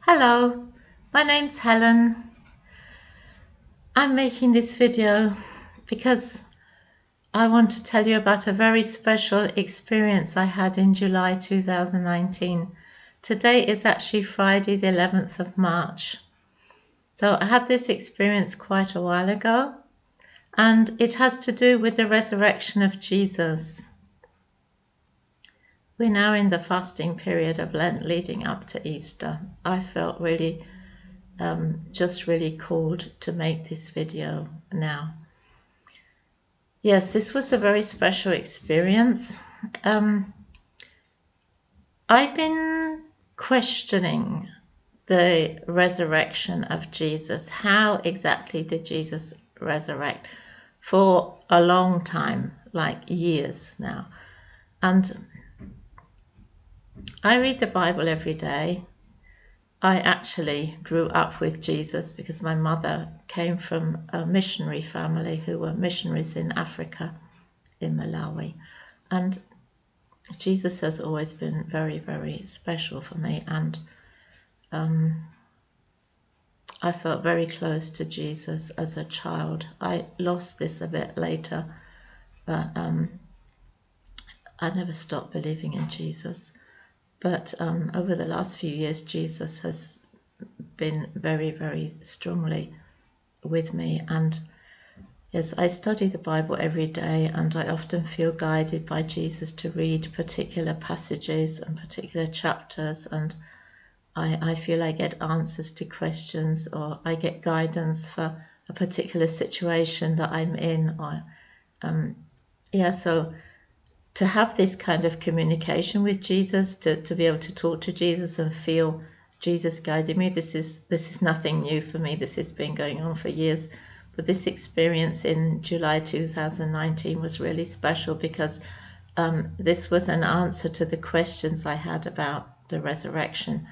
Hello, my name's Helen. I'm making this video because I want to tell you about a very special experience I had in July 2019. Today is actually Friday the 11th of March. So I had this experience quite a while ago, and it has to do with the resurrection of Jesus. We're now in the fasting period of Lent leading up to Easter. I felt really just really called to make this video now. Yes, this was a very special experience. I've been questioning the resurrection of Jesus. How exactly did Jesus resurrect? For a long time, like years now. And I read the Bible every day. I actually grew up with Jesus because my mother came from a missionary family who were missionaries in Africa, in Malawi. And Jesus has always been very, very special for me. And I felt very close to Jesus as a child. I lost this a bit later, but I never stopped believing in Jesus. But over the last few years, Jesus has been very, very strongly with me. And yes, I study the Bible every day, and I often feel guided by Jesus to read particular passages and particular chapters, and I feel I get answers to questions, or I get guidance for a particular situation that I'm in. Or so to have this kind of communication with Jesus, to be able to talk to Jesus and feel Jesus guiding me, this is nothing new for me. This has been going on for years. But this experience in July 2019 was really special because this was an answer to the questions I had about the resurrection.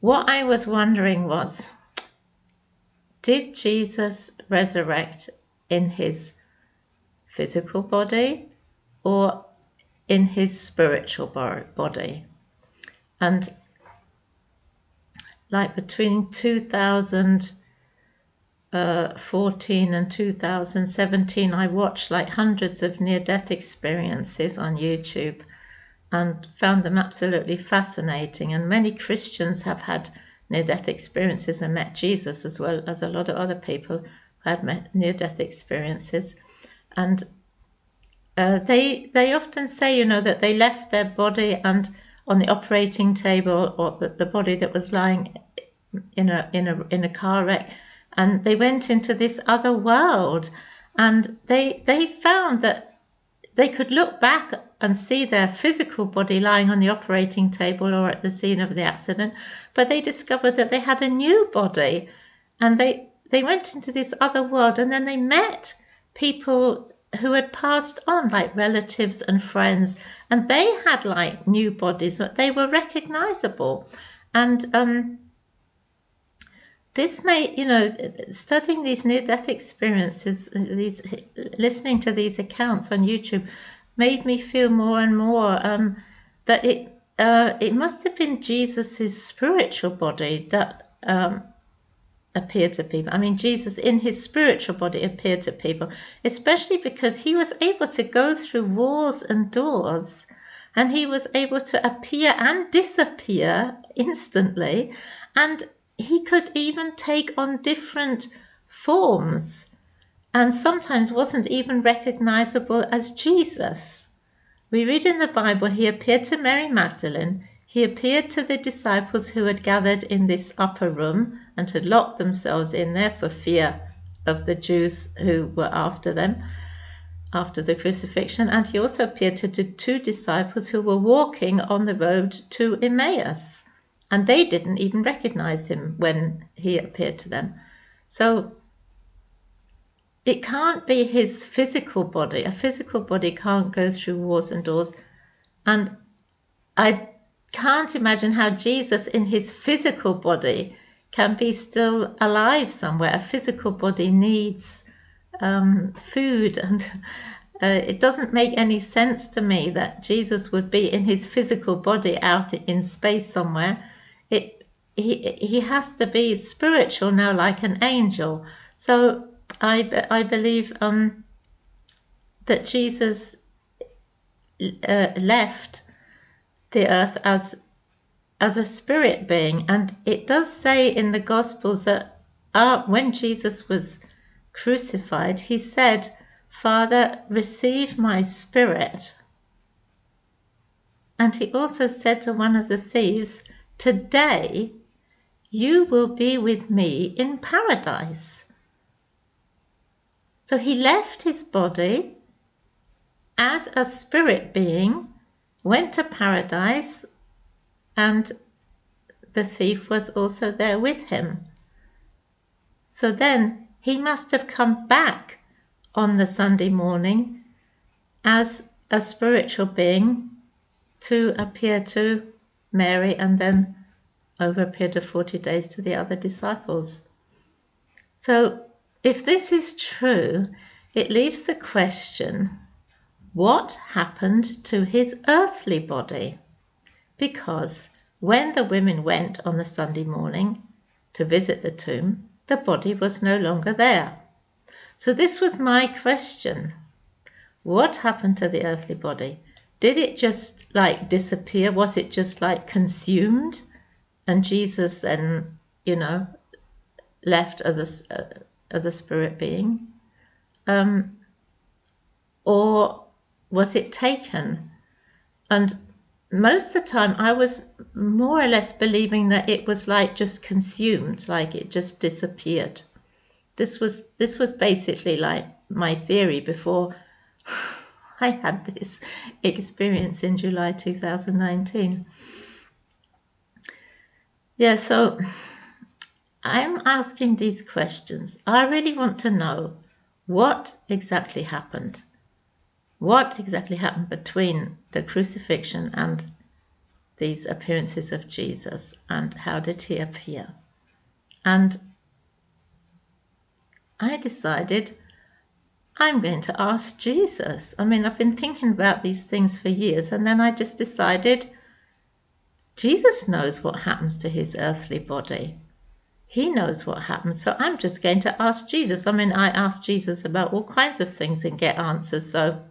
What I was wondering was, did Jesus resurrect in his physical body or in his spiritual body? And like between 2014 and 2017, I watched like hundreds of near-death experiences on YouTube and found them absolutely fascinating. And many Christians have had near-death experiences and met Jesus, as well as a lot of other people who had near-death experiences. And they often say, that they left their body and on the operating table, or the body that was lying in a car wreck, and they went into this other world, and they found that they could look back and see their physical body lying on the operating table or at the scene of the accident, but they discovered that they had a new body, and they went into this other world, and then they met people who had passed on, like relatives and friends, and they had like new bodies, but they were recognizable. And this made, studying these near-death experiences, listening to these accounts on YouTube, made me feel more and more that it must have been Jesus's spiritual body that appeared to people. I mean, Jesus in his spiritual body appeared to people, especially because he was able to go through walls and doors, and he was able to appear and disappear instantly, and he could even take on different forms, and sometimes wasn't even recognizable as Jesus. We read in the Bible, he appeared to Mary Magdalene, he appeared to the disciples who had gathered in this upper room and had locked themselves in there for fear of the Jews who were after them, after the crucifixion. And he also appeared to the two disciples who were walking on the road to Emmaus, and they didn't even recognize him when he appeared to them. So it can't be his physical body. A physical body can't go through walls and doors. And I can't imagine how Jesus in his physical body can be still alive somewhere. A physical body needs food, and it doesn't make any sense to me that Jesus would be in his physical body out in space somewhere. he has to be spiritual now, like an angel. So I believe that Jesus left the earth as a spirit being, and it does say in the Gospels that when Jesus was crucified, he said, "Father, receive my spirit." And he also said to one of the thieves, "Today you will be with me in paradise." So he left his body as a spirit being, went to paradise, and the thief was also there with him. So then he must have come back on the Sunday morning as a spiritual being to appear to Mary and then over a period of 40 days to the other disciples. So if this is true, it leaves the question, what happened to his earthly body? Because when the women went on the Sunday morning to visit the tomb, the body was no longer there. So this was my question. What happened to the earthly body? Did it just disappear? Was it just consumed? And Jesus then, left as a spirit being? Or was it taken? And most of the time I was more or less believing that it was just consumed, it just disappeared. This was basically my theory before I had this experience in July 2019. Yeah, so I'm asking these questions. I really want to know what exactly happened. What exactly happened between the crucifixion and these appearances of Jesus, and how did he appear? And I decided I'm going to ask Jesus. I mean, I've been thinking about these things for years, and then I just decided Jesus knows what happens to his earthly body. He knows what happens, so I'm just going to ask Jesus. I mean, I asked Jesus about all kinds of things and get answers. So,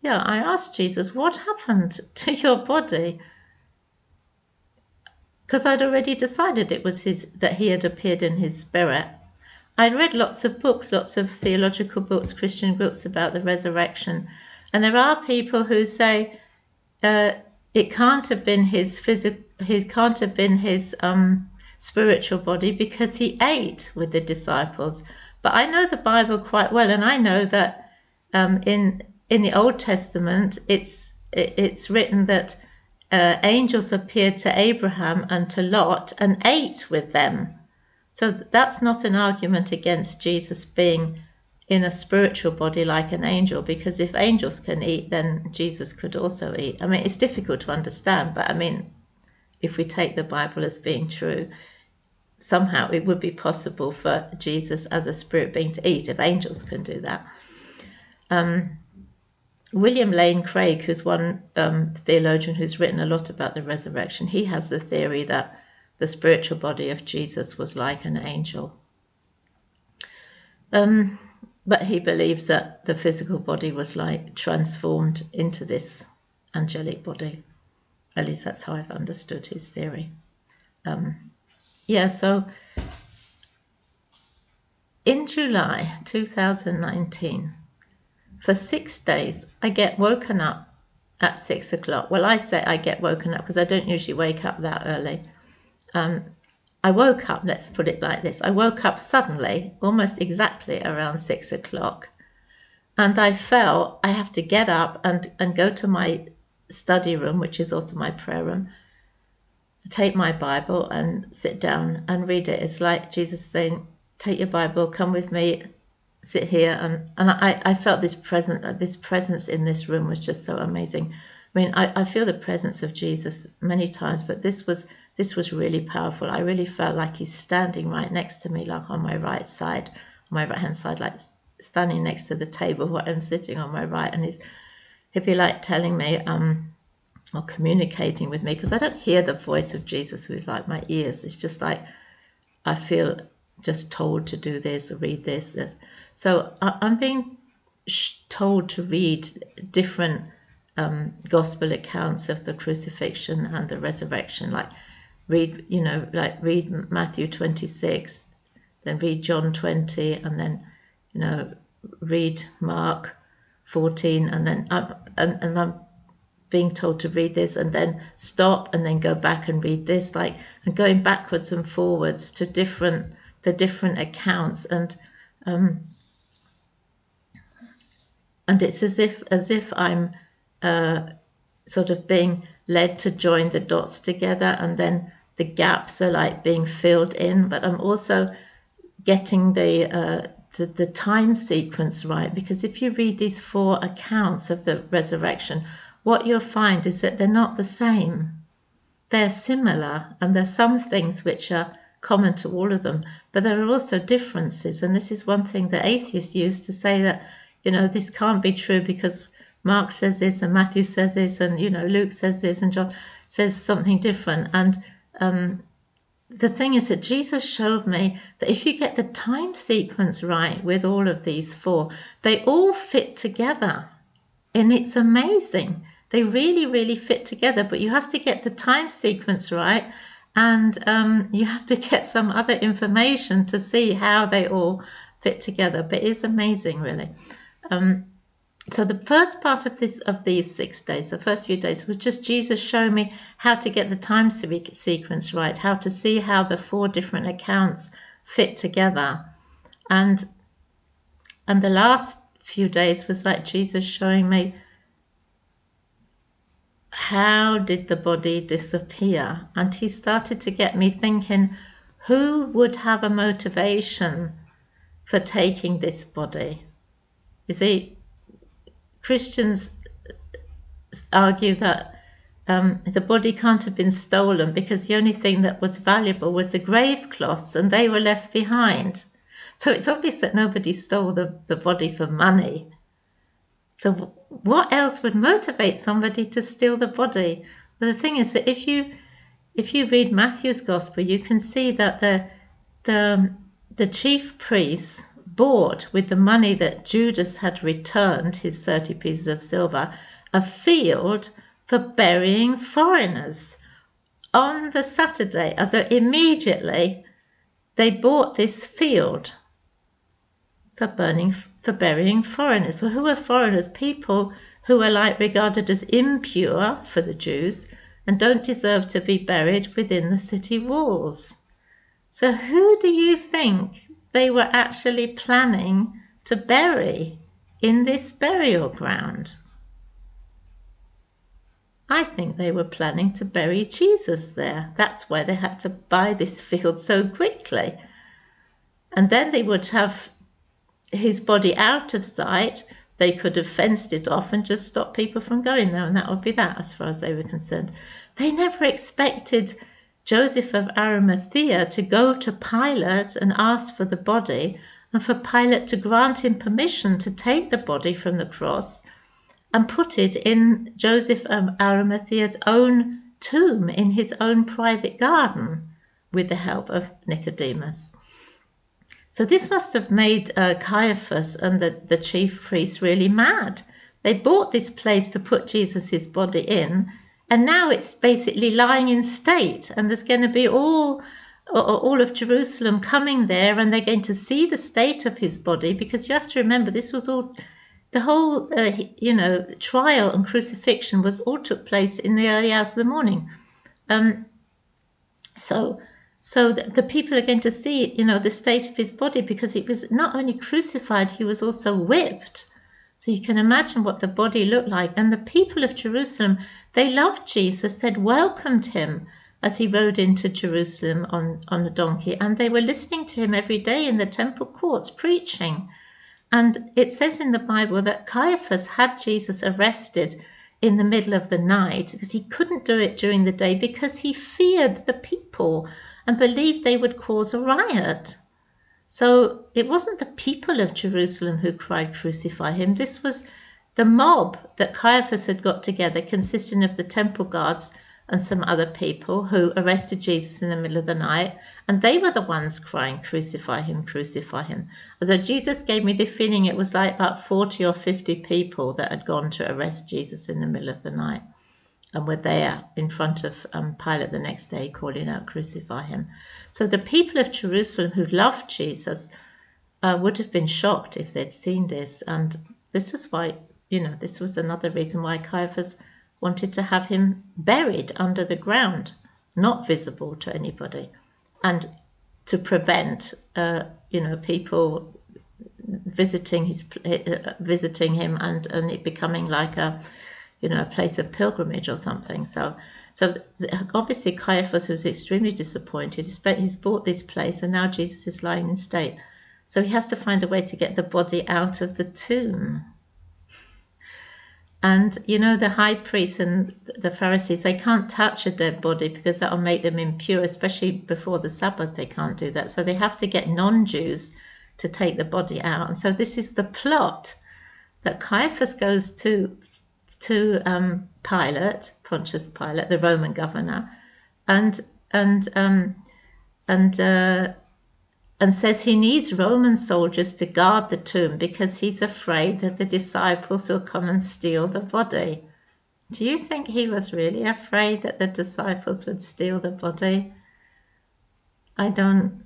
yeah, I asked Jesus, what happened to your body? Because I'd already decided it was that he had appeared in his spirit. I'd read lots of books, lots of theological books, Christian books about the resurrection. And there are people who say it can't have been his spiritual body because he ate with the disciples. But I know the Bible quite well, and I know that in the Old Testament it's written that angels appeared to Abraham and to Lot and ate with them. So that's not an argument against Jesus being in a spiritual body like an angel, because if angels can eat, then Jesus could also eat. I mean, it's difficult to understand, but I mean, if we take the Bible as being true, somehow it would be possible for Jesus as a spirit being to eat if angels can do that. William Lane Craig, who's one theologian who's written a lot about the resurrection, he has the theory that the spiritual body of Jesus was like an angel. But he believes that the physical body was transformed into this angelic body. At least that's how I've understood his theory. So in July 2019, for 6 days, I get woken up at 6 o'clock. Well, I say I get woken up because I don't usually wake up that early. I woke up, let's put it like this. I woke up suddenly, almost exactly around 6 o'clock. And I felt I have to get up and go to my study room, which is also my prayer room, take my Bible and sit down and read it. It's like Jesus saying, take your Bible, come with me, sit here. And I felt this presence in this room was just so amazing. I mean, I feel the presence of Jesus many times, but this was really powerful. I really felt like he's standing right next to me, like on my right side, my right-hand side, like standing next to the table where I'm sitting on my right. And he'd be like telling me, or communicating with me, because I don't hear the voice of Jesus with like my ears. It's just like I feel just told to do this or read this. So I'm being told to read different gospel accounts of the crucifixion and the resurrection, like read Matthew 26, then read John 20, and then read Mark 14, and then I'm being told to read this and then stop and then go back and read this, like, and going backwards and forwards to the different accounts, and it's as if I'm sort of being led to join the dots together, and then the gaps are like being filled in, but I'm also getting the time sequence right, because if you read these 4 accounts of the resurrection, what you'll find is that they're not the same. They're similar, and there's some things which are common to all of them, but there are also differences. And this is one thing that atheists use to say that, this can't be true because Mark says this and Matthew says this and, Luke says this and John says something different. And the thing is that Jesus showed me that if you get the time sequence right with all of these 4, they all fit together. And it's amazing. They really, really fit together, but you have to get the time sequence right, and you have to get some other information to see how they all fit together. But it's amazing, really. So the first part of these 6 days, the first few days, was just Jesus showing me how to get the time sequence right, how to see how the 4 different accounts fit together. And the last few days was like Jesus showing me how did the body disappear. And he started to get me thinking, who would have a motivation for taking this body? You see, Christians argue that the body can't have been stolen because the only thing that was valuable was the grave cloths, and they were left behind. So it's obvious that nobody stole the body for money. So what else would motivate somebody to steal the body? Well, the thing is that if you read Matthew's gospel, you can see that the chief priests bought, with the money that Judas had returned, his 30 pieces of silver, a field for burying foreigners on the Saturday. So immediately they bought this field for burying foreigners. Well, who are foreigners? People who are regarded as impure for the Jews and don't deserve to be buried within the city walls. So who do you think they were actually planning to bury in this burial ground? I think they were planning to bury Jesus there. That's why they had to buy this field so quickly. And then they would have his body out of sight. They could have fenced it off and just stopped people from going there, and that would be that as far as they were concerned. They never expected Joseph of Arimathea to go to Pilate and ask for the body, and for Pilate to grant him permission to take the body from the cross and put it in Joseph of Arimathea's own tomb in his own private garden with the help of Nicodemus. So this must have made Caiaphas and the chief priests really mad. They bought this place to put Jesus' body in, and now it's basically lying in state, and there's going to be all of Jerusalem coming there, and they're going to see the state of his body, because you have to remember this was all, the whole trial and crucifixion took place in the early hours of the morning. So the people are going to see, the state of his body, because he was not only crucified, he was also whipped. So you can imagine what the body looked like. And the people of Jerusalem, they loved Jesus. They'd welcomed him as he rode into Jerusalem on a donkey. And they were listening to him every day in the temple courts preaching. And it says in the Bible that Caiaphas had Jesus arrested in the middle of the night, because he couldn't do it during the day, because he feared the people and believed they would cause a riot. So it wasn't the people of Jerusalem who cried, "Crucify him." This was The mob that Caiaphas had got together, consisting of the temple guards and some other people who arrested Jesus in the middle of the night, and they were the ones crying, "Crucify him, crucify him." So Jesus gave me the feeling it was like about 40 or 50 people that had gone to arrest Jesus in the middle of the night and were there in front of Pilate the next day calling out, "Crucify him." So the people of Jerusalem who loved Jesus would have been shocked if they'd seen this. And this is why, this was another reason why Caiaphas wanted to have him buried under the ground, not visible to anybody, and to prevent, people visiting him and it becoming like a place of pilgrimage or something. So obviously Caiaphas was extremely disappointed. He's bought this place and now Jesus is lying in state. So he has to find a way to get the body out of the tomb. And, the high priests and the Pharisees, they can't touch a dead body because that'll make them impure, especially before the Sabbath. They can't do that. So they have to get non-Jews to take the body out. And so this is the plot that Caiaphas goes to Pilate, Pontius Pilate, the Roman governor, and says he needs Roman soldiers to guard the tomb because he's afraid that the disciples will come and steal the body. Do you think he was really afraid that the disciples would steal the body? I don't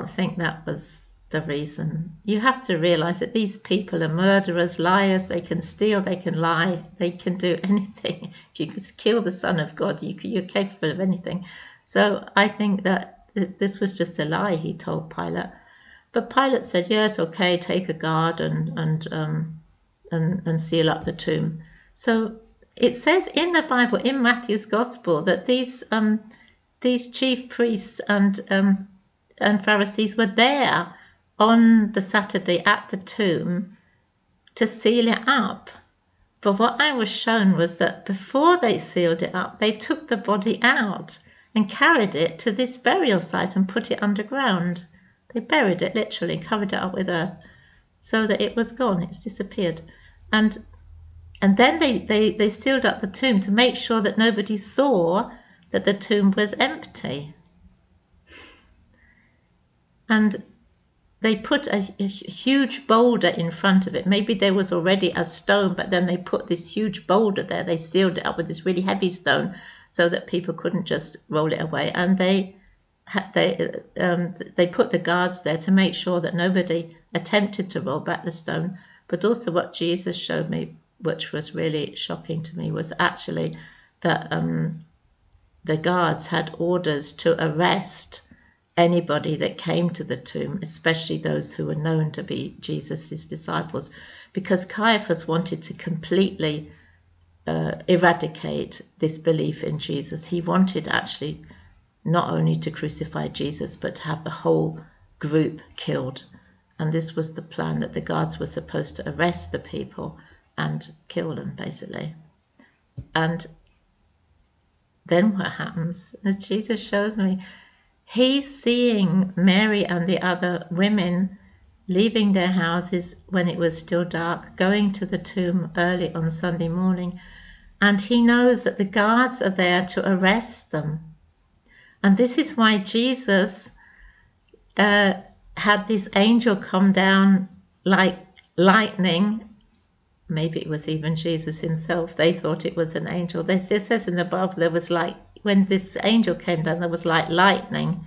think that was the reason. You have to realize that these people are murderers, liars. They can steal, they can lie, they can do anything. If you could kill the Son of God, you're capable of anything. So I think that this was just a lie he told Pilate. But Pilate said, yes, okay, take a guard and seal up the tomb. So it says in the Bible, in Matthew's Gospel, that these chief priests and Pharisees were there on the Saturday at the tomb to seal it up. But what I was shown was that before they sealed it up, they took the body out and carried it to this burial site and put it underground. They buried it literally, covered it up with earth, so that it was gone, it's disappeared. And then they sealed up the tomb to make sure that nobody saw that the tomb was empty. And they put a huge boulder in front of it. Maybe there was already a stone, but then they put this huge boulder there. They sealed it up with this really heavy stone so that people couldn't just roll it away. And they put the guards there to make sure that nobody attempted to roll back the stone. But also what Jesus showed me, which was really shocking to me, was actually that the guards had orders to arrest anybody that came to the tomb, especially those who were known to be Jesus's disciples, because Caiaphas wanted to completely eradicate this belief in Jesus. He wanted actually not only to crucify Jesus, but to have the whole group killed. And this was the plan, that the guards were supposed to arrest the people and kill them, basically. And then what happens, as Jesus shows me, he's seeing Mary and the other women leaving their houses when it was still dark, going to the tomb early on Sunday morning, and he knows that the guards are there to arrest them. And this is why Jesus had this angel come down like lightning. Maybe it was even Jesus himself. They thought it was an angel. It says in the Bible there was like, when this angel came down, there was like lightning,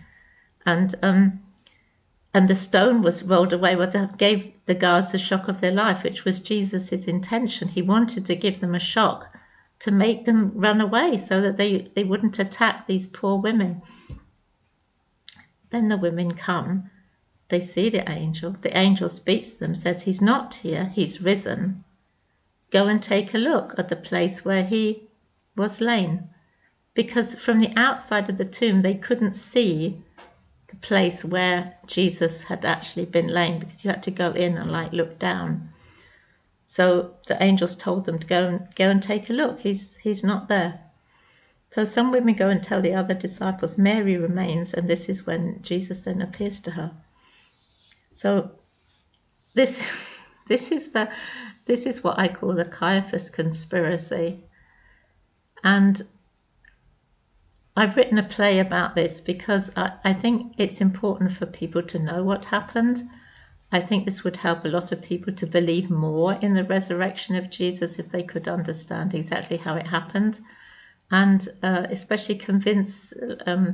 and the stone was rolled away. Well, that gave the guards a shock of their life, which was Jesus's intention. He wanted to give them a shock to make them run away so that they wouldn't attack these poor women. Then the women come, they see the angel speaks to them, says, he's not here, he's risen. Go and take a look at the place where he was lain. Because from the outside of the tomb, they couldn't see the place where Jesus had actually been lain, because you had to go in and look down. So the angels told them to go and take a look. He's not there. So some women go and tell the other disciples. Mary remains, and this is when Jesus then appears to her. So this this is what I call the Caiaphas conspiracy. And I've written a play about this because I think it's important for people to know what happened. I think this would help a lot of people to believe more in the resurrection of Jesus if they could understand exactly how it happened, and especially convince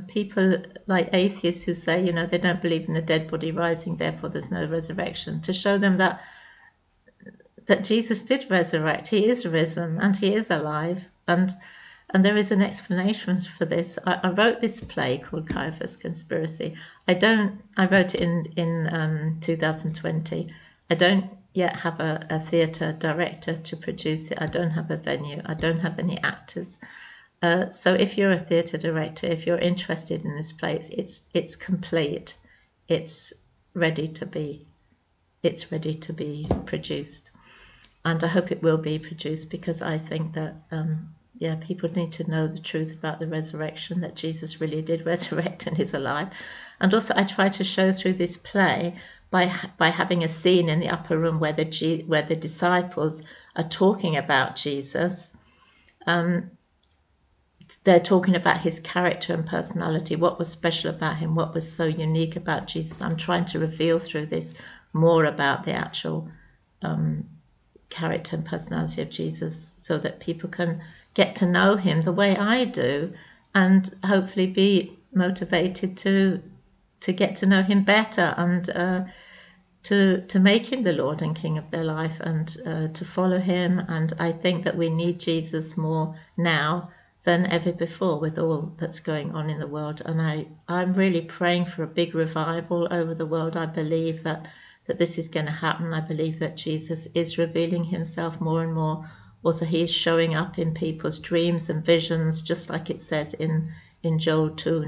people like atheists who say, they don't believe in a dead body rising, therefore there's no resurrection, to show them that Jesus did resurrect. He is risen and he is alive, and there is an explanation for this. I wrote this play called Caiaphas Conspiracy. I wrote it in 2020. I don't yet have a theatre director to produce it. I don't have a venue. I don't have any actors. So if you're a theatre director, if you're interested in this play, it's complete. It's ready to be. It's ready to be produced, and I hope it will be produced, because I think that people need to know the truth about the resurrection, that Jesus really did resurrect and is alive. And also I try to show through this play by having a scene in the upper room where the disciples are talking about Jesus. They're talking about his character and personality, what was special about him, what was so unique about Jesus. I'm trying to reveal through this more about the actual character and personality of Jesus, so that people can get to know him the way I do, and hopefully be motivated to get to know him better, and to make him the Lord and King of their life, and to follow him. And I think that we need Jesus more now than ever before with all that's going on in the world. And I'm really praying for a big revival over the world. I believe that this is going to happen. I believe that Jesus is revealing himself more and more. Also, he is showing up in people's dreams and visions, just like it said in Joel 2.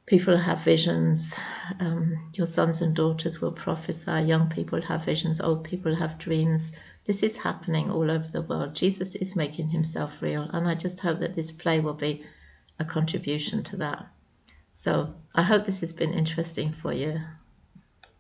People have visions. Your sons and daughters will prophesy. Young people have visions. Old people have dreams. This is happening all over the world. Jesus is making himself real. And I just hope that this play will be a contribution to that. So I hope this has been interesting for you.